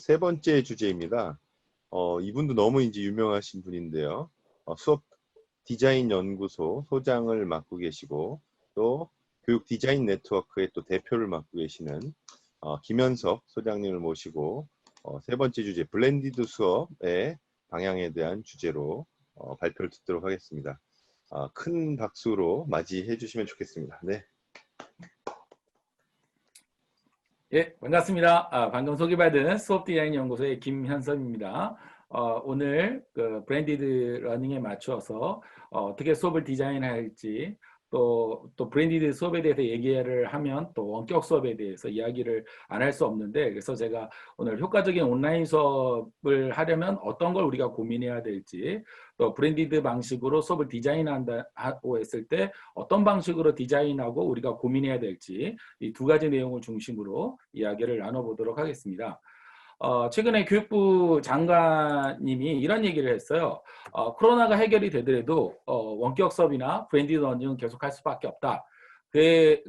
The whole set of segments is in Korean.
세 번째 주제입니다. 이분도 너무 이제 유명하신 분인데요. 수업 디자인 연구소 소장을 맡고 계시고 또 교육 디자인 네트워크의 또 대표를 맡고 계시는 김현석 소장님을 모시고 세 번째 주제 블렌디드 수업의 방향에 대한 주제로 발표를 듣도록 하겠습니다. 큰 박수로 맞이해 주시면 좋겠습니다. 네. 예, 반갑습니다. 방금 소개받은 수업 디자인 연구소의 김현섭입니다. 오늘 그 브랜디드 러닝에 맞추어서 어떻게 수업을 디자인할지 또 브랜디드 수업에 대해서 얘기를 하면 또 원격 수업에 대해서 이야기를 안 할 수 없는데, 그래서 제가 오늘 효과적인 온라인 수업을 하려면 어떤 걸 우리가 고민해야 될지, 또 브랜디드 방식으로 수업을 디자인한다고 했을 때 어떤 방식으로 디자인하고 우리가 고민해야 될지, 이 두 가지 내용을 중심으로 이야기를 나눠보도록 하겠습니다. 최근에 교육부 장관님이 이런 얘기를 했어요. 코로나가 해결이 되더라도 원격 수업이나 브랜디드 러닝은 계속할 수밖에 없다.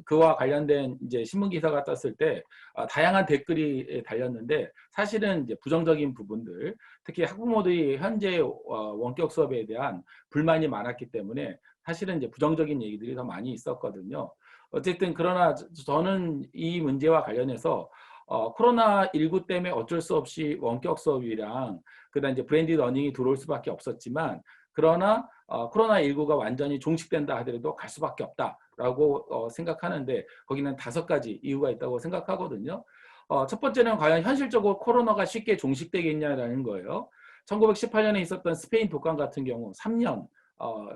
그와 관련된 이제 신문 기사가 떴을 때 다양한 댓글이 달렸는데, 사실은 이제 부정적인 부분들, 특히 학부모들이 현재 원격 수업에 대한 불만이 많았기 때문에 사실은 이제 부정적인 얘기들이 더 많이 있었거든요. 어쨌든 그러나 저는 이 문제와 관련해서 코로나19 때문에 어쩔 수 없이 원격 수업이랑 그다음 이제 브랜디드 러닝이 들어올 수밖에 없었지만, 그러나 코로나19가 완전히 종식된다 하더라도 갈 수밖에 없다라고 생각하는데, 거기는 5가지 이유가 있다고 생각하거든요. 첫 번째는 과연 현실적으로 코로나가 쉽게 종식되겠냐라는 거예요. 1918년에 있었던 스페인 독감 같은 경우 3년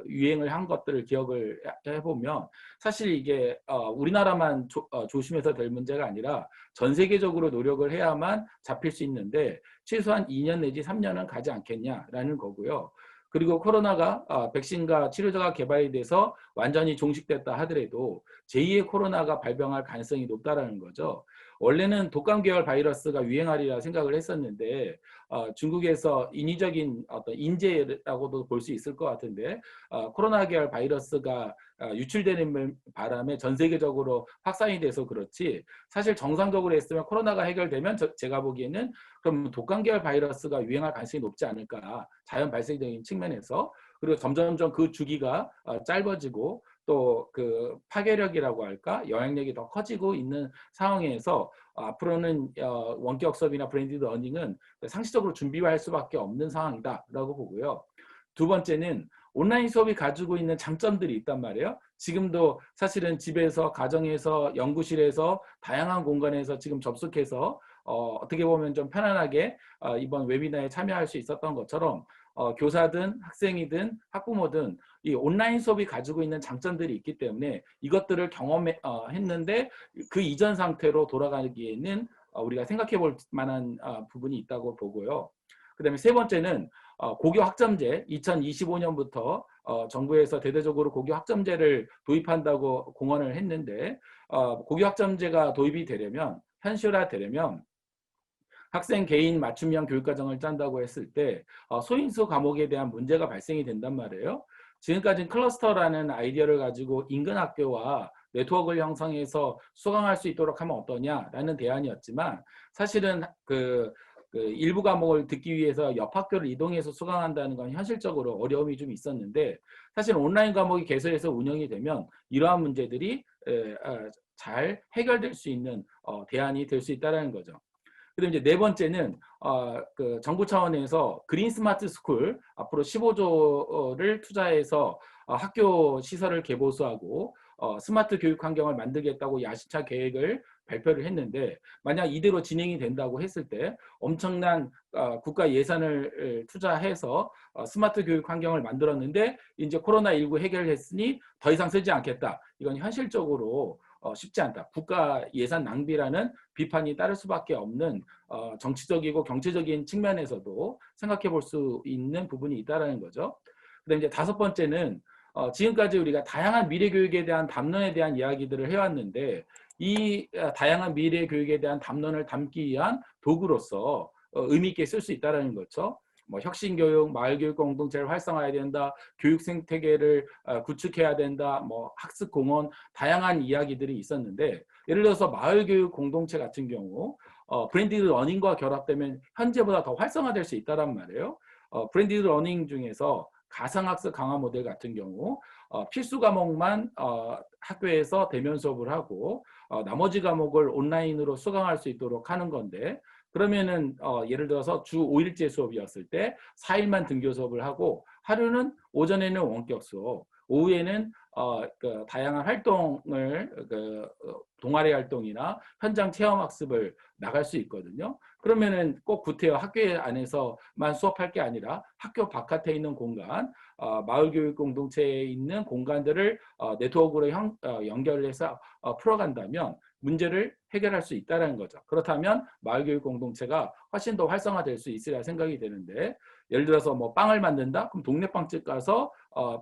유행을 한 것들을 기억을 해보면, 사실 이게 우리나라만 조심해서 될 문제가 아니라 전 세계적으로 노력을 해야만 잡힐 수 있는데, 최소한 2년 내지 3년은 가지 않겠냐라는 거고요. 그리고 코로나가 백신과 치료제가 개발이 돼서 완전히 종식됐다 하더라도 제2의 코로나가 발병할 가능성이 높다라는 거죠. 원래는 독감 계열 바이러스가 유행하리라 생각을 했었는데, 중국에서 인위적인 어떤 인재라고도 볼 수 있을 것 같은데, 코로나 계열 바이러스가 유출되는 바람에 전 세계적으로 확산이 돼서 그렇지, 사실 정상적으로 했으면 코로나가 해결되면 제가 보기에는 그럼 독감 계열 바이러스가 유행할 가능성이 높지 않을까, 자연 발생적인 측면에서. 그리고 점점점 그 주기가 짧아지고 또 그 파괴력이라고 할까, 영향력이 더 커지고 있는 상황에서 앞으로는 원격 수업이나 브랜디드 러닝은 상시적으로 준비할 수밖에 없는 상황이다라고 보고요. 두 번째는 온라인 수업이 가지고 있는 장점들이 있단 말이에요. 지금도 사실은 집에서, 가정에서, 연구실에서, 다양한 공간에서 지금 접속해서 어떻게 보면 좀 편안하게 이번 웨비나에 참여할 수 있었던 것처럼, 교사든 학생이든 학부모든 이 온라인 수업이 가지고 있는 장점들이 있기 때문에 이것들을 경험했는데 그 이전 상태로 돌아가기에는 우리가 생각해 볼 만한 부분이 있다고 보고요. 그 다음에 세 번째는 고교 학점제, 2025년부터 정부에서 대대적으로 고교 학점제를 도입한다고 공언을 했는데, 고교 학점제가 도입이 되려면, 현실화되려면 학생 개인 맞춤형 교육과정을 짠다고 했을 때 소인수 과목에 대한 문제가 발생이 된단 말이에요. 지금까지는 클러스터라는 아이디어를 가지고 인근 학교와 네트워크를 형성해서 수강할 수 있도록 하면 어떠냐라는 대안이었지만, 사실은 그 일부 과목을 듣기 위해서 옆 학교를 이동해서 수강한다는 건 현실적으로 어려움이 좀 있었는데, 사실 온라인 과목이 개설해서 운영이 되면 이러한 문제들이 잘 해결될 수 있는 대안이 될 수 있다는 거죠. 그다음 이제 네 번째는 그 정부 차원에서 그린 스마트 스쿨 앞으로 15조를 투자해서 학교 시설을 개보수하고 스마트 교육 환경을 만들겠다고 야심차 계획을 발표를 했는데, 만약 이대로 진행이 된다고 했을 때 엄청난 국가 예산을 투자해서 스마트 교육 환경을 만들었는데 이제 코로나19 해결했으니 더 이상 쓰지 않겠다. 이건 현실적으로 쉽지 않다. 국가 예산 낭비라는 비판이 따를 수밖에 없는 정치적이고 경제적인 측면에서도 생각해 볼 수 있는 부분이 있다는 거죠. 그다음에 이제 다섯 번째는 지금까지 우리가 다양한 미래 교육에 대한 담론에 대한 이야기들을 해왔는데, 이 다양한 미래 교육에 대한 담론을 담기 위한 도구로서 의미 있게 쓸 수 있다는 거죠. 뭐 혁신교육, 마을교육 공동체를 활성화해야 된다, 교육 생태계를 구축해야 된다, 뭐 학습공원, 다양한 이야기들이 있었는데, 예를 들어서 마을교육 공동체 같은 경우 브랜디드 러닝과 결합되면 현재보다 더 활성화될 수 있다란 말이에요. 브랜디드 러닝 중에서 가상학습 강화 모델 같은 경우 필수 과목만 학교에서 대면 수업을 하고 나머지 과목을 온라인으로 수강할 수 있도록 하는 건데, 그러면은 예를 들어서 주 5일제 수업이었을 때 4일만 등교 수업을 하고 하루는 오전에는 원격 수업, 오후에는 그 다양한 활동을 동아리 활동이나 현장 체험 학습을 나갈 수 있거든요. 그러면은 꼭 구태여 학교 안에서만 수업할 게 아니라 학교 바깥에 있는 공간, 마을교육 공동체에 있는 공간들을 네트워크로 연결해서 풀어간다면 문제를 해결할 수 있다는 거죠. 그렇다면 마을교육 공동체가 훨씬 더 활성화될 수 있으리라 생각이 되는데, 예를 들어서 뭐 빵을 만든다? 그럼 동네 빵집 가서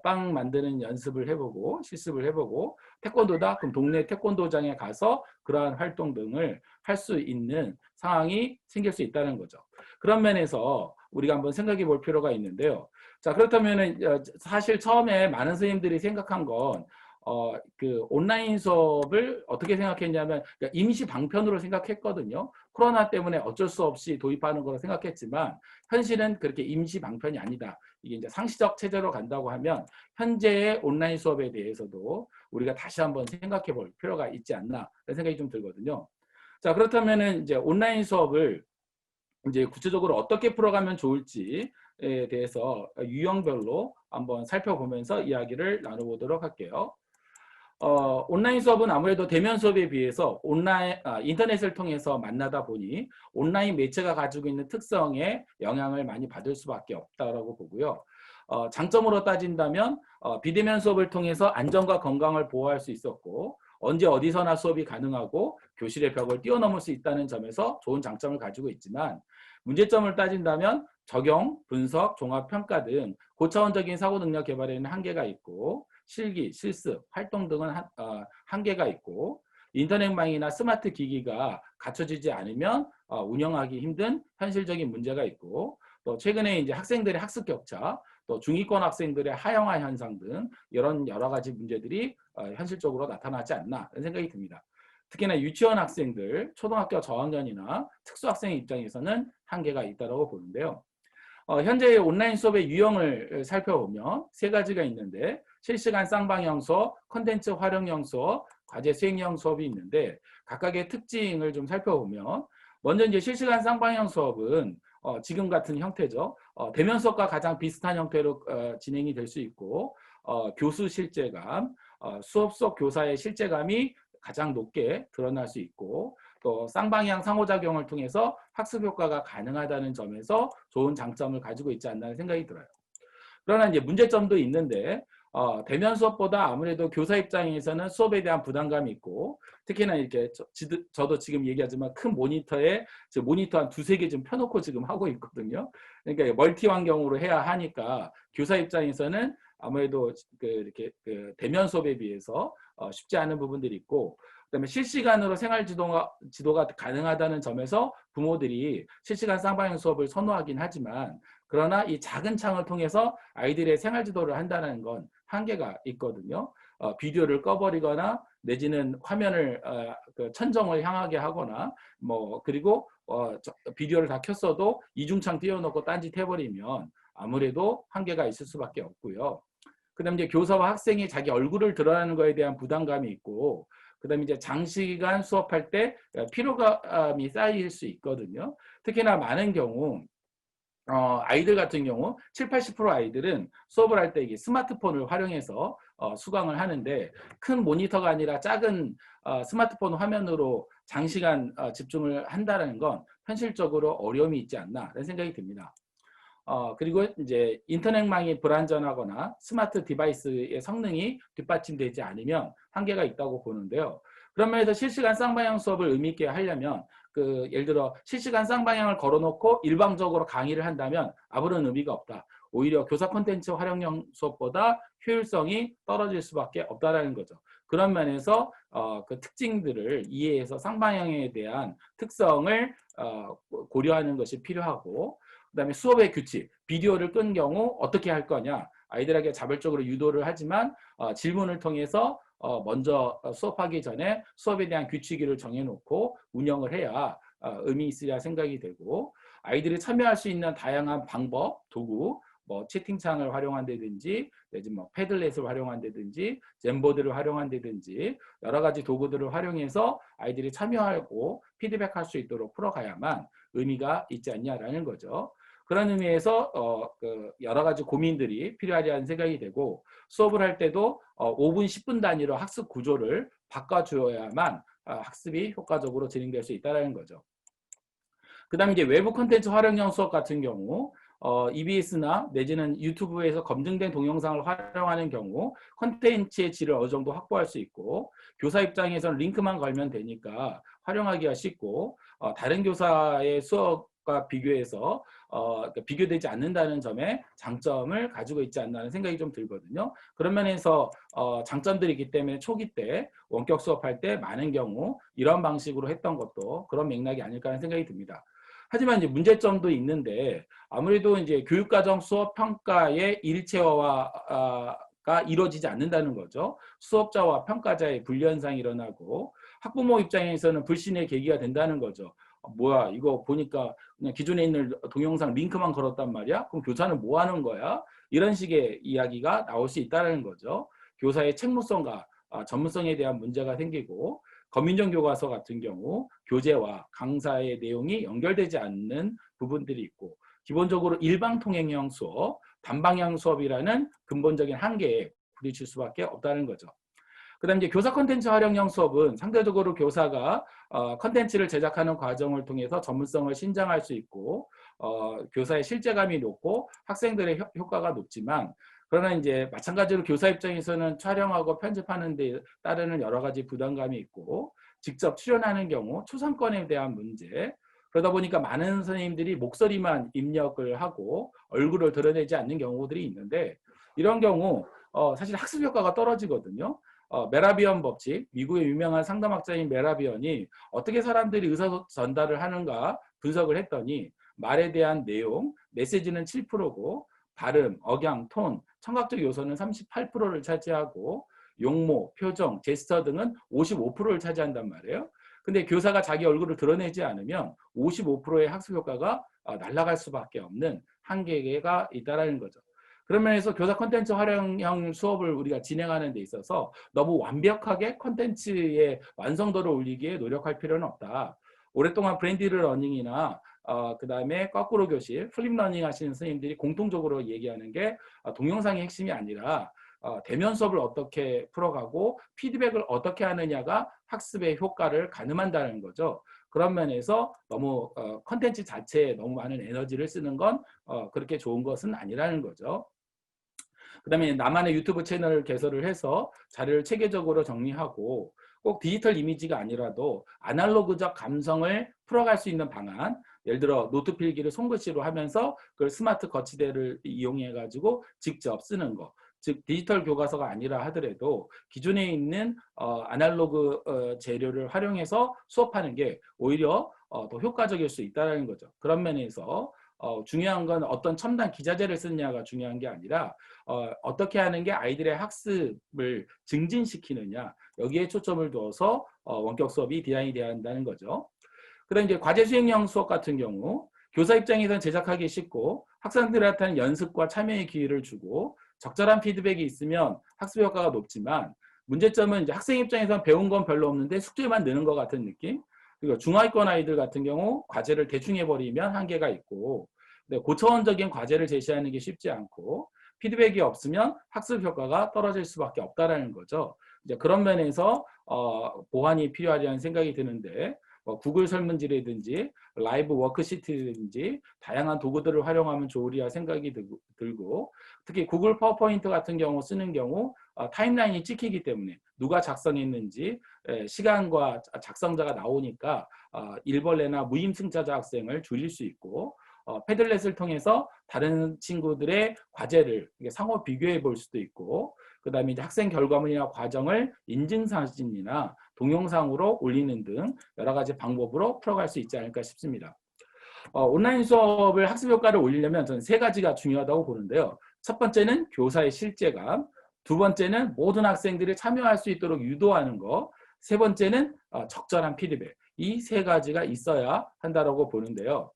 빵 만드는 연습을 해보고 실습을 해보고, 태권도다? 그럼 동네 태권도장에 가서 그러한 활동 등을 할 수 있는 상황이 생길 수 있다는 거죠. 그런 면에서 우리가 한번 생각해 볼 필요가 있는데요. 자, 그렇다면은 사실 처음에 많은 선생님들이 생각한 건 그 온라인 수업을 어떻게 생각했냐면 임시 방편으로 생각했거든요. 코로나 때문에 어쩔 수 없이 도입하는 거로 생각했지만 현실은 그렇게 임시 방편이 아니다. 이게 이제 상시적 체제로 간다고 하면 현재의 온라인 수업에 대해서도 우리가 다시 한번 생각해 볼 필요가 있지 않나 그런 생각이 좀 들거든요. 자, 그렇다면은 이제 온라인 수업을 이제 구체적으로 어떻게 풀어가면 좋을지에 대해서 유형별로 한번 살펴보면서 이야기를 나눠보도록 할게요. 온라인 수업은 아무래도 대면 수업에 비해서 인터넷을 통해서 만나다 보니 온라인 매체가 가지고 있는 특성에 영향을 많이 받을 수밖에 없다고 보고요. 장점으로 따진다면 비대면 수업을 통해서 안전과 건강을 보호할 수 있었고, 언제 어디서나 수업이 가능하고 교실의 벽을 뛰어넘을 수 있다는 점에서 좋은 장점을 가지고 있지만, 문제점을 따진다면 적용, 분석, 종합, 평가 등 고차원적인 사고 능력 개발에는 한계가 있고, 실기, 실습, 활동 등은 한계가 있고, 인터넷망이나 스마트 기기가 갖춰지지 않으면 운영하기 힘든 현실적인 문제가 있고, 또 최근에 이제 학생들의 학습 격차, 또 중위권 학생들의 하영화 현상 등 이런 여러 가지 문제들이 현실적으로 나타나지 않나 이런 생각이 듭니다. 특히나 유치원 학생들, 초등학교 저학년이나 특수학생 입장에서는 한계가 있다고 보는데요. 현재 온라인 수업의 유형을 살펴보면 세 가지가 있는데, 실시간 쌍방향 수업, 콘텐츠 활용형 수업, 과제 수행형 수업이 있는데, 각각의 특징을 좀 살펴보면, 먼저 이제 실시간 쌍방향 수업은 지금 같은 형태죠. 대면 수업과 가장 비슷한 형태로 진행이 될 수 있고, 교수 실제감, 수업 속 교사의 실제감이 가장 높게 드러날 수 있고, 또 쌍방향 상호작용을 통해서 학습 효과가 가능하다는 점에서 좋은 장점을 가지고 있지 않나 생각이 들어요. 그러나 이제 문제점도 있는데, 대면 수업보다 아무래도 교사 입장에서는 수업에 대한 부담감이 있고, 특히나 이렇게 저도 지금 얘기하지만 큰 모니터에 모니터 한 두세 개 좀 펴놓고 지금 하고 있거든요. 그러니까 멀티 환경으로 해야 하니까 교사 입장에서는 아무래도 이렇게 대면 수업에 비해서 쉽지 않은 부분들이 있고, 그다음에 실시간으로 생활 지도가 가능하다는 점에서 부모들이 실시간 쌍방향 수업을 선호하긴 하지만, 그러나 이 작은 창을 통해서 아이들의 생활 지도를 한다는 건 한계가 있거든요. 비디오를 꺼버리거나 내지는 화면을 천정을 향하게 하거나 그리고 비디오를 다 켰어도 이중창 띄워놓고 딴짓 해버리면 아무래도 한계가 있을 수밖에 없고요. 그다음에 이제 교사와 학생이 자기 얼굴을 드러내는 거에 대한 부담감이 있고, 그다음에 이제 장시간 수업할 때 피로감이 쌓일 수 있거든요. 특히나 많은 경우 아이들 같은 경우 70~80% 아이들은 수업을 할 때 이게 스마트폰을 활용해서 수강을 하는데, 큰 모니터가 아니라 작은 스마트폰 화면으로 장시간 집중을 한다는 건 현실적으로 어려움이 있지 않나 라는 생각이 듭니다. 그리고 이제 인터넷망이 불안전하거나 스마트 디바이스의 성능이 뒷받침되지 않으면 한계가 있다고 보는데요. 그런 면에서 실시간 쌍방향 수업을 의미 있게 하려면 예를 들어 실시간 쌍방향을 걸어놓고 일방적으로 강의를 한다면 아무런 의미가 없다. 오히려 교사 콘텐츠 활용형 수업보다 효율성이 떨어질 수밖에 없다라는 거죠. 그런 면에서 그 특징들을 이해해서 쌍방향에 대한 특성을 고려하는 것이 필요하고, 그다음에 수업의 규칙, 비디오를 끈 경우 어떻게 할 거냐, 아이들에게 자발적으로 유도를 하지만 질문을 통해서 먼저 수업하기 전에 수업에 대한 규칙을 정해놓고 운영을 해야 의미 있으리라 생각이 되고 아이들이 참여할 수 있는 다양한 방법, 도구 뭐 채팅창을 활용한다든지 내지 뭐 패들렛을 활용한다든지 젠보드를 활용한다든지 여러 가지 도구들을 활용해서 아이들이 참여하고 피드백할 수 있도록 풀어가야만 의미가 있지 않냐라는 거죠. 그런 의미에서 여러 가지 고민들이 필요하다는 생각이 되고 수업을 할 때도 5분, 10분 단위로 학습 구조를 바꿔주어야만 학습이 효과적으로 진행될 수 있다는 거죠. 그 다음에 이제 외부 콘텐츠 활용형 수업 같은 경우 EBS나 내지는 유튜브에서 검증된 동영상을 활용하는 경우 콘텐츠의 질을 어느 정도 확보할 수 있고 교사 입장에서는 링크만 걸면 되니까 활용하기가 쉽고 다른 교사의 수업과 비교해서 그러니까 비교되지 않는다는 점에 장점을 가지고 있지 않나는 생각이 좀 들거든요. 그런 면에서 장점들이 있기 때문에 초기 때 원격 수업할 때 많은 경우 이런 방식으로 했던 것도 그런 맥락이 아닐까 하는 생각이 듭니다. 하지만 이제 문제점도 있는데 아무래도 이제 교육과정 수업 평가의 일체화가 이루어지지 않는다는 거죠. 수업자와 평가자의 분리 현상이 일어나고 학부모 입장에서는 불신의 계기가 된다는 거죠. 뭐야 이거 보니까 그냥 기존에 있는 동영상 링크만 걸었단 말이야? 그럼 교사는 뭐 하는 거야? 이런 식의 이야기가 나올 수 있다는 거죠. 교사의 책무성과 전문성에 대한 문제가 생기고 검민정 교과서 같은 경우 교재와 강사의 내용이 연결되지 않는 부분들이 있고 기본적으로 일방통행형 수업, 단방향 수업이라는 근본적인 한계에 부딪힐 수밖에 없다는 거죠. 그 다음 이제 교사 콘텐츠 활용형 수업은 상대적으로 교사가 콘텐츠를 제작하는 과정을 통해서 전문성을 신장할 수 있고 교사의 실제감이 높고 학생들의 효과가 높지만 그러나 이제 마찬가지로 교사 입장에서는 촬영하고 편집하는 데 따르는 여러 가지 부담감이 있고 직접 출연하는 경우 초상권에 대한 문제 그러다 보니까 많은 선생님들이 목소리만 입력을 하고 얼굴을 드러내지 않는 경우들이 있는데 이런 경우 사실 학습 효과가 떨어지거든요. 메라비언 법칙, 미국의 유명한 상담학자인 메라비언이 어떻게 사람들이 의사 전달을 하는가 분석을 했더니 말에 대한 내용, 메시지는 7%고 발음, 억양, 톤, 청각적 요소는 38%를 차지하고 용모, 표정, 제스처 등은 55%를 차지한단 말이에요. 근데 교사가 자기 얼굴을 드러내지 않으면 55%의 학습 효과가 날아갈 수밖에 없는 한계가 있다는 거죠. 그런 면에서 교사 콘텐츠 활용형 수업을 우리가 진행하는 데 있어서 너무 완벽하게 콘텐츠의 완성도를 올리기에 노력할 필요는 없다. 오랫동안 브랜디드 러닝이나 그 다음에 거꾸로 교실, 플립 러닝 하시는 선생님들이 공통적으로 얘기하는 게 동영상이 핵심이 아니라 대면 수업을 어떻게 풀어가고 피드백을 어떻게 하느냐가 학습의 효과를 가늠한다는 거죠. 그런 면에서 너무 컨텐츠 자체에 너무 많은 에너지를 쓰는 건 그렇게 좋은 것은 아니라는 거죠. 그 다음에 나만의 유튜브 채널을 개설을 해서 자료를 체계적으로 정리하고 꼭 디지털 이미지가 아니라도 아날로그적 감성을 풀어갈 수 있는 방안 예를 들어 노트 필기를 손글씨로 하면서 그걸 스마트 거치대를 이용해 가지고 직접 쓰는 거 즉 디지털 교과서가 아니라 하더라도 기존에 있는 아날로그 재료를 활용해서 수업하는 게 오히려 더 효과적일 수 있다는 거죠. 그런 면에서 중요한 건 어떤 첨단 기자재를 쓰느냐가 중요한 게 아니라 어떻게 하는 게 아이들의 학습을 증진시키느냐 여기에 초점을 두어서 원격 수업이 디자인이 되어야 한다는 거죠. 그다음 이제 과제 수행형 수업 같은 경우 교사 입장에서는 제작하기 쉽고 학생들한테는 연습과 참여의 기회를 주고 적절한 피드백이 있으면 학습 효과가 높지만 문제점은 이제 학생 입장에서는 배운 건 별로 없는데 숙제만 느는 것 같은 느낌. 그리고 중하위권 아이들 같은 경우 과제를 대충 해버리면 한계가 있고 고차원적인 과제를 제시하는 게 쉽지 않고 피드백이 없으면 학습 효과가 떨어질 수밖에 없다라는 거죠. 이제 그런 면에서 보완이 필요하다는 생각이 드는데 구글 설문지라든지 라이브 워크시트라든지 다양한 도구들을 활용하면 좋으리라 생각이 들고 특히 구글 파워포인트 같은 경우 쓰는 경우 타임라인이 찍히기 때문에 누가 작성했는지 시간과 작성자가 나오니까 일벌레나 무임승차자 학생을 줄일 수 있고 패들렛을 통해서 다른 친구들의 과제를 상호 비교해 볼 수도 있고 그 다음에 이제 학생 결과물이나 과정을 인증사진이나 동영상으로 올리는 등 여러 가지 방법으로 풀어갈 수 있지 않을까 싶습니다. 온라인 수업을 학습 효과를 올리려면 저는 세 가지가 중요하다고 보는데요. 첫 번째는 교사의 실제감, 두 번째는 모든 학생들이 참여할 수 있도록 유도하는 거, 세 번째는 적절한 피드백. 이 세 가지가 있어야 한다라고 보는데요.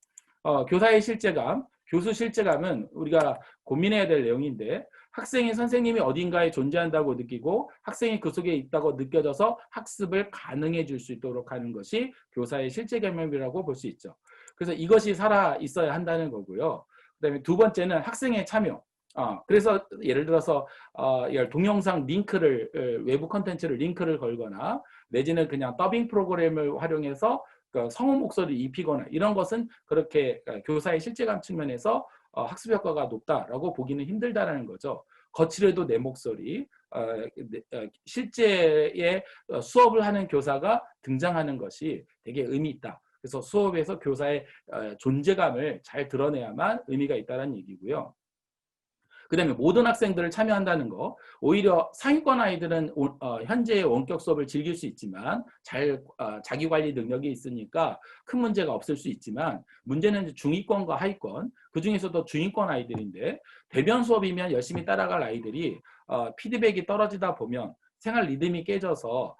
교사의 실제감, 교수 실제감은 우리가 고민해야 될 내용인데 학생이 선생님이 어딘가에 존재한다고 느끼고 학생이 그 속에 있다고 느껴져서 학습을 가능해 줄 수 있도록 하는 것이 교사의 실제 경험이라고 볼 수 있죠. 그래서 이것이 살아 있어야 한다는 거고요. 그다음에 두 번째는 학생의 참여. 그래서 예를 들어서 동영상 링크를 외부 컨텐츠를 링크를 걸거나 내지는 그냥 더빙 프로그램을 활용해서 그 성우 목소리를 입히거나 이런 것은 그렇게 교사의 실제감 측면에서 학습 효과가 높다라고 보기는 힘들다라는 거죠. 거칠어도 내 목소리, 실제의 수업을 하는 교사가 등장하는 것이 되게 의미 있다. 그래서 수업에서 교사의 존재감을 잘 드러내야만 의미가 있다는 얘기고요. 그 다음에 모든 학생들을 참여한다는 거. 오히려 상위권 아이들은 현재의 원격 수업을 즐길 수 있지만 자기관리 능력이 있으니까 큰 문제가 없을 수 있지만 문제는 중위권과 하위권, 그중에서도 중위권 아이들인데 대면 수업이면 열심히 따라갈 아이들이 피드백이 떨어지다 보면 생활 리듬이 깨져서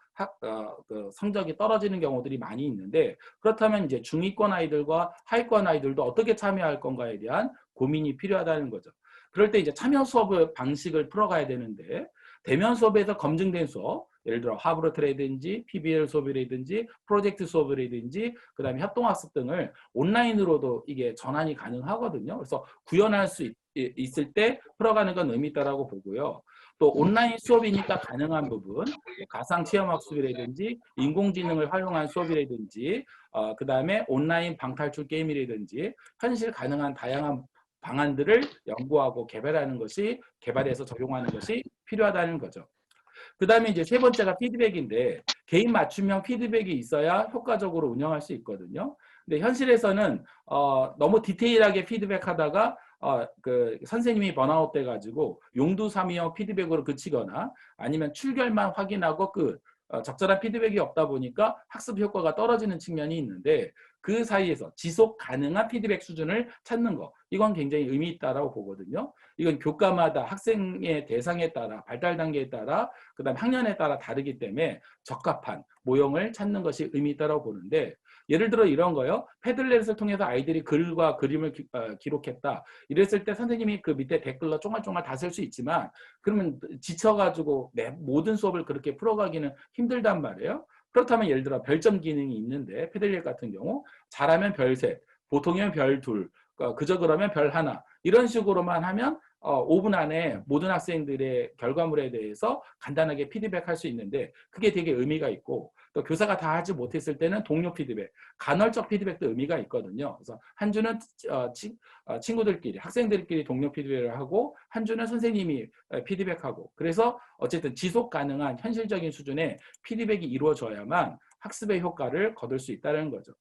그 성적이 떨어지는 경우들이 많이 있는데 그렇다면 이제 중위권 아이들과 하위권 아이들도 어떻게 참여할 건가에 대한 고민이 필요하다는 거죠. 그럴 때 이제 참여 수업의 방식을 풀어가야 되는데 대면 수업에서 검증된 수업, 예를 들어 하브로트라든지 PBL 수업이라든지 프로젝트 수업이라든지 그다음에 협동학습 등을 온라인으로도 이게 전환이 가능하거든요. 그래서 구현할 수 있을 때 풀어가는 건 의미 있다라고 보고요. 또 온라인 수업이니까 가능한 부분, 가상 체험학습이라든지 인공지능을 활용한 수업이라든지 그다음에 온라인 방탈출 게임이라든지 현실 가능한 다양한 방안들을 연구하고 개발하는 것이 개발해서 적용하는 것이 필요하다는 거죠. 그 다음에 이제 세 번째가 피드백인데 개인 맞춤형 피드백이 있어야 효과적으로 운영할 수 있거든요. 근데 현실에서는 너무 디테일하게 피드백하다가 그 선생님이 번아웃 돼가지고 용두사미형 피드백으로 그치거나 아니면 출결만 확인하고 적절한 피드백이 없다 보니까 학습 효과가 떨어지는 측면이 있는데 그 사이에서 지속 가능한 피드백 수준을 찾는 거 이건 굉장히 의미 있다라고 보거든요. 이건 교과마다 학생의 대상에 따라 발달 단계에 따라 그다음 학년에 따라 다르기 때문에 적합한 모형을 찾는 것이 의미 있다라고 보는데 예를 들어 이런 거요. 패들렛을 통해서 아이들이 글과 그림을 기록했다. 이랬을 때 선생님이 그 밑에 댓글로 쫑알쫑알 다 쓸 수 있지만 그러면 지쳐가지고 모든 수업을 그렇게 풀어가기는 힘들단 말이에요. 그렇다면 예를 들어 별점 기능이 있는데 패들렛 같은 경우 잘하면 별셋, 보통이면 별둘, 그저 그러면 별하나 이런 식으로만 하면 5분 안에 모든 학생들의 결과물에 대해서 간단하게 피드백할 수 있는데 그게 되게 의미가 있고 또 교사가 다 하지 못했을 때는 동료 피드백, 간헐적 피드백도 의미가 있거든요. 그래서 한 주는 친구들끼리, 학생들끼리 동료 피드백을 하고 한 주는 선생님이 피드백하고 그래서 어쨌든 지속 가능한 현실적인 수준의 피드백이 이루어져야만 학습의 효과를 거둘 수 있다는 거죠.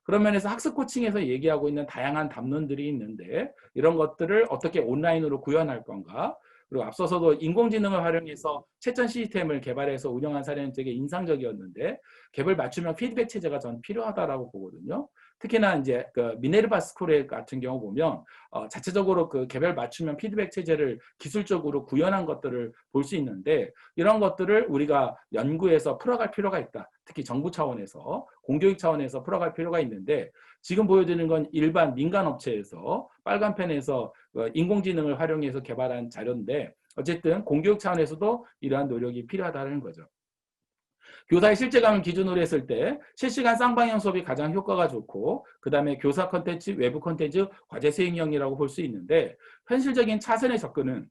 그런 면에서 학습 코칭에서 얘기하고 있는 다양한 담론들이 있는데 이런 것들을 어떻게 온라인으로 구현할 건가 그리고 앞서서도 인공지능을 활용해서 채점 시스템을 개발해서 운영한 사례는 되게 인상적이었는데 개별 맞춤형 피드백 체제가 전 필요하다라고 보거든요. 특히나 이제 그 미네르바 스쿨 같은 경우 보면 자체적으로 그 개별 맞춤형 피드백 체제를 기술적으로 구현한 것들을 볼 수 있는데 이런 것들을 우리가 연구해서 풀어갈 필요가 있다. 특히 정부 차원에서 공교육 차원에서 풀어갈 필요가 있는데 지금 보여드리는 건 일반 민간 업체에서 빨간펜에서 인공지능을 활용해서 개발한 자료인데 어쨌든 공교육 차원에서도 이러한 노력이 필요하다는 거죠. 교사의 실제감을 기준으로 했을 때 실시간 쌍방향 수업이 가장 효과가 좋고 그 다음에 교사 컨텐츠, 외부 컨텐츠, 과제 수행형이라고 볼 수 있는데 현실적인 차선의 접근은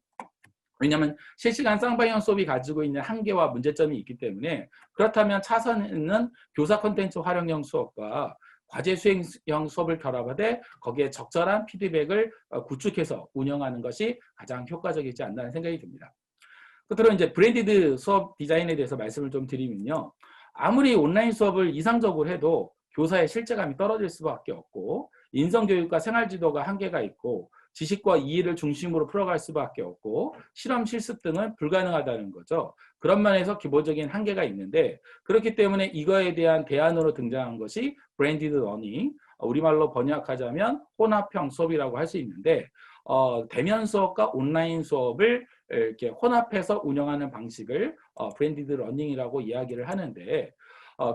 왜냐하면 실시간 쌍방향 수업이 가지고 있는 한계와 문제점이 있기 때문에 그렇다면 차선은 교사 콘텐츠 활용형 수업과 과제 수행형 수업을 결합하되 거기에 적절한 피드백을 구축해서 운영하는 것이 가장 효과적이지 않나는 생각이 듭니다. 끝으로 이제 브랜디드 수업 디자인에 대해서 말씀을 좀 드리면요. 아무리 온라인 수업을 이상적으로 해도 교사의 실제감이 떨어질 수밖에 없고 인성교육과 생활지도가 한계가 있고 지식과 이해를 중심으로 풀어갈 수밖에 없고 실험 실습 등은 불가능하다는 거죠. 그런 면에서 기본적인 한계가 있는데 그렇기 때문에 이거에 대한 대안으로 등장한 것이 브랜디드 러닝, 우리말로 번역하자면 혼합형 수업이라고 할 수 있는데 대면 수업과 온라인 수업을 이렇게 혼합해서 운영하는 방식을 브랜디드 러닝이라고 이야기를 하는데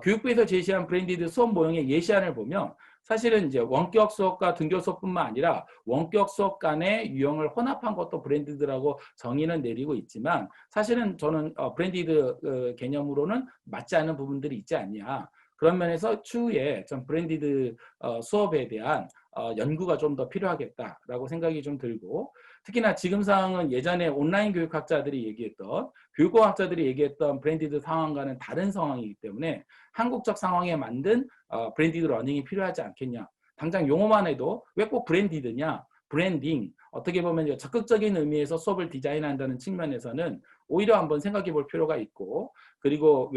교육부에서 제시한 브랜디드 수업 모형의 예시안을 보면 사실은 이제 원격 수업과 등교 수업뿐만 아니라 원격 수업 간의 유형을 혼합한 것도 브랜디드라고 정의는 내리고 있지만 사실은 저는 브랜디드 개념으로는 맞지 않는 부분들이 있지 않냐. 그런 면에서 추후에 좀 브랜디드 수업에 대한 연구가 좀 더 필요하겠다라고 생각이 좀 들고 특히나 지금 상황은 예전에 온라인 교육학자들이 얘기했던 교육과학자들이 얘기했던 브랜디드 상황과는 다른 상황이기 때문에 한국적 상황에 만든 브랜디드 러닝이 필요하지 않겠냐. 당장 용어만 해도 왜 꼭 브랜디드냐. 브랜딩. 어떻게 보면 적극적인 의미에서 수업을 디자인한다는 측면에서는 오히려 한번 생각해 볼 필요가 있고 그리고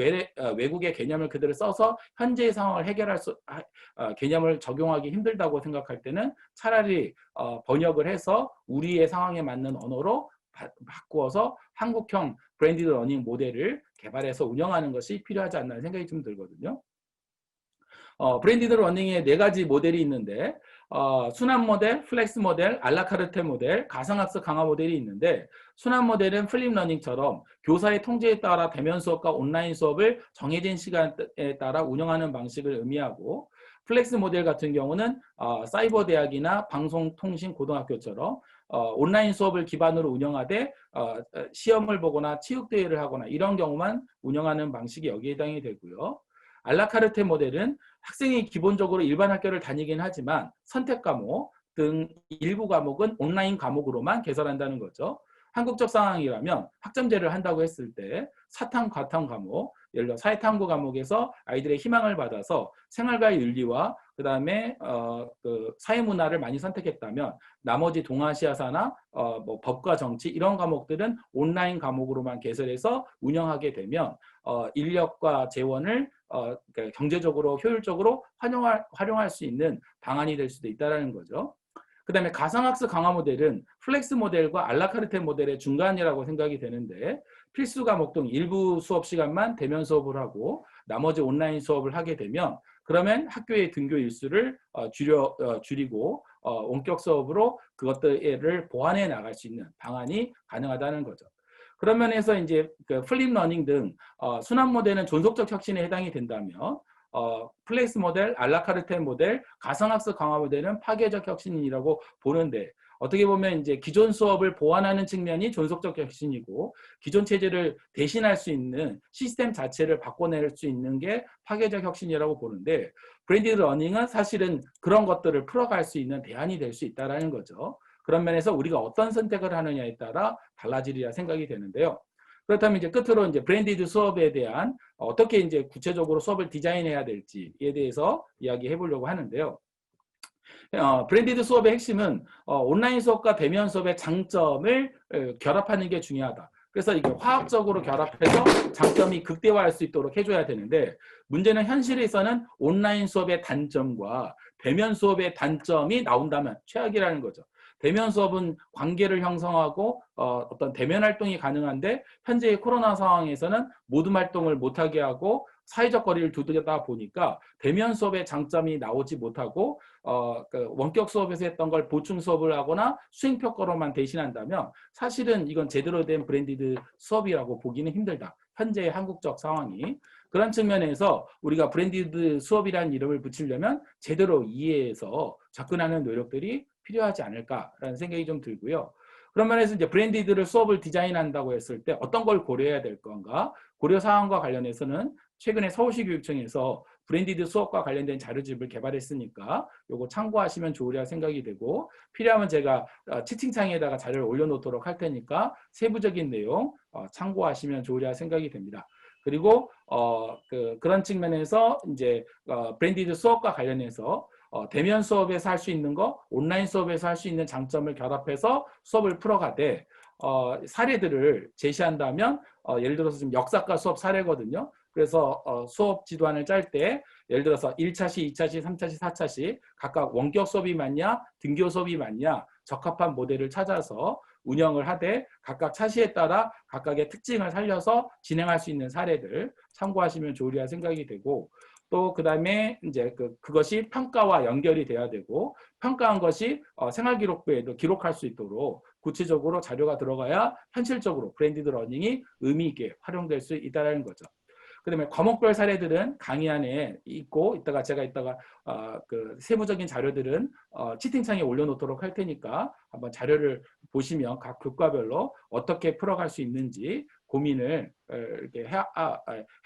외국의 개념을 그대로 써서 현재의 상황을 해결할 개념을 적용하기 힘들다고 생각할 때는 차라리 번역을 해서 우리의 상황에 맞는 언어로 바꾸어서 한국형 브랜디드 러닝 모델을 개발해서 운영하는 것이 필요하지 않나 생각이 좀 들거든요. 브랜디드 러닝의 4가지 모델이 있는데 순환 모델, 플렉스 모델, 알라카르테 모델, 가상학습 강화 모델이 있는데 순환 모델은 플립 러닝처럼 교사의 통제에 따라 대면 수업과 온라인 수업을 정해진 시간에 따라 운영하는 방식을 의미하고 플렉스 모델 같은 경우는 사이버 대학이나 방송통신고등학교처럼 온라인 수업을 기반으로 운영하되 시험을 보거나 체육대회를 하거나 이런 경우만 운영하는 방식이 여기에 해당이 되고요. 알라카르테 모델은 학생이 기본적으로 일반 학교를 다니긴 하지만 선택 과목 등 일부 과목은 온라인 과목으로만 개설한다는 거죠. 한국적 상황이라면 학점제를 한다고 했을 때 사탐, 과탐 과목, 예를 들어 사회탐구 과목에서 아이들의 희망을 받아서 생활과의 윤리와 그 다음에 그 사회문화를 많이 선택했다면 나머지 동아시아사나 뭐 법과 정치 이런 과목들은 온라인 과목으로만 개설해서 운영하게 되면 인력과 재원을 그러니까 경제적으로 효율적으로 활용할 수 있는 방안이 될 수도 있다는 거죠. 그 다음에 가상학습 강화 모델은 플렉스 모델과 알라카르테 모델의 중간이라고 생각이 되는데 필수 과목 등 일부 수업 시간만 대면 수업을 하고 나머지 온라인 수업을 하게 되면 그러면 학교의 등교 일수를 줄이고 원격 수업으로 그것들을 보완해 나갈 수 있는 방안이 가능하다는 거죠. 그런 면에서 이제 그 플립 러닝 등 순환 모델은 존속적 혁신에 해당이 된다면 플레이스 모델, 알라카르테 모델, 가상학습 강화 모델은 파괴적 혁신이라고 보는데 어떻게 보면 이제 기존 수업을 보완하는 측면이 존속적 혁신이고 기존 체제를 대신할 수 있는 시스템 자체를 바꿔낼 수 있는 게 파괴적 혁신이라고 보는데 브랜디드 러닝은 사실은 그런 것들을 풀어갈 수 있는 대안이 될 수 있다는 거죠. 그런 면에서 우리가 어떤 선택을 하느냐에 따라 달라지리라 생각이 되는데요. 그렇다면 이제 끝으로 이제 브랜디드 수업에 대한 어떻게 이제 구체적으로 수업을 디자인해야 될지에 대해서 이야기해 보려고 하는데요. 브랜디드 수업의 핵심은 온라인 수업과 대면 수업의 장점을 결합하는 게 중요하다. 그래서 이게 화학적으로 결합해서 장점이 극대화할 수 있도록 해줘야 되는데 문제는 현실에서는 온라인 수업의 단점과 대면 수업의 단점이 나온다면 최악이라는 거죠. 대면 수업은 관계를 형성하고 어떤 대면 활동이 가능한데 현재의 코로나 상황에서는 모든 활동을 못하게 하고 사회적 거리를 두드리다 보니까 대면 수업의 장점이 나오지 못하고 그 원격 수업에서 했던 걸 보충 수업을 하거나 수행평가로만 대신한다면 사실은 이건 제대로 된 브랜디드 수업이라고 보기는 힘들다. 현재의 한국적 상황이. 그런 측면에서 우리가 브랜디드 수업이라는 이름을 붙이려면 제대로 이해해서 접근하는 노력들이 필요하지 않을까라는 생각이 좀 들고요. 그런 면에서 이제 브랜디드를 수업을 디자인한다고 했을 때 어떤 걸 고려해야 될 건가? 고려 사항과 관련해서는 최근에 서울시 교육청에서 브랜디드 수업과 관련된 자료집을 개발했으니까 요거 참고하시면 좋으리라 생각이 되고 필요하면 제가 채팅창에다가 자료를 올려놓도록 할 테니까 세부적인 내용 참고하시면 좋으리라 생각이 됩니다. 그리고 그런 측면에서 이제 브랜디드 수업과 관련해서 대면 수업에서 할 수 있는 거, 온라인 수업에서 할 수 있는 장점을 결합해서 수업을 풀어가되 사례들을 제시한다면 예를 들어서 지금 역사과 수업 사례거든요. 그래서 수업 지도안을 짤 때 예를 들어서 1차시, 2차시, 3차시, 4차시 각각 원격 수업이 맞냐, 등교 수업이 맞냐 적합한 모델을 찾아서 운영을 하되 각각 차시에 따라 각각의 특징을 살려서 진행할 수 있는 사례들 참고하시면 좋으리라 생각이 되고 또 그다음에 이제 그것이 평가와 연결이 돼야 되고 평가한 것이 생활기록부에도 기록할 수 있도록 구체적으로 자료가 들어가야 현실적으로 브랜디드 러닝이 의미 있게 활용될 수 있다는 거죠. 그다음에 과목별 사례들은 강의 안에 있고 이따가 제가 그 세부적인 자료들은 채팅창에 올려놓도록 할 테니까 한번 자료를 보시면 각 교과별로 어떻게 풀어갈 수 있는지 고민을 이렇게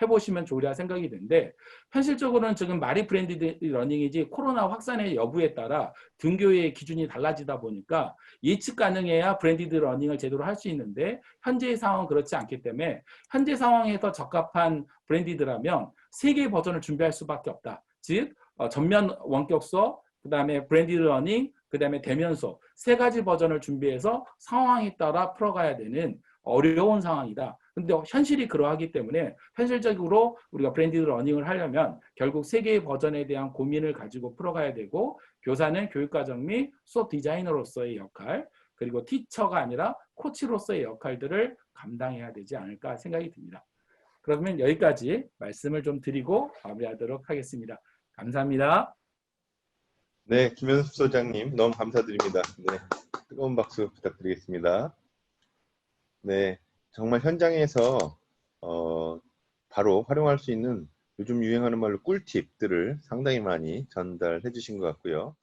해보시면 좋으리라 생각이 드는데 현실적으로는 지금 말이 브랜디드 러닝이지 코로나 확산의 여부에 따라 등교의 기준이 달라지다 보니까 예측 가능해야 브랜디드 러닝을 제대로 할 수 있는데 현재의 상황은 그렇지 않기 때문에 현재 상황에서 적합한 브랜디드라면 3개의 버전을 준비할 수밖에 없다. 즉 전면 원격 수업, 그 다음에 브랜디드 러닝, 그 다음에 대면 수업 3가지 버전을 준비해서 상황에 따라 풀어가야 되는 어려운 상황이다. 근데 현실이 그러하기 때문에 현실적으로 우리가 브랜디드 러닝을 하려면 결국 3개의 버전에 대한 고민을 가지고 풀어가야 되고 교사는 교육과정 및 수업 디자이너로서의 역할 그리고 티처가 아니라 코치로서의 역할들을 감당해야 되지 않을까 생각이 듭니다. 그러면 여기까지 말씀을 좀 드리고 마무리하도록 하겠습니다. 감사합니다. 네, 김현섭 소장님 너무 감사드립니다. 네, 뜨거운 박수 부탁드리겠습니다. 네, 정말 현장에서 바로 활용할 수 있는 요즘 유행하는 말로 꿀팁들을 상당히 많이 전달해 주신 것 같고요.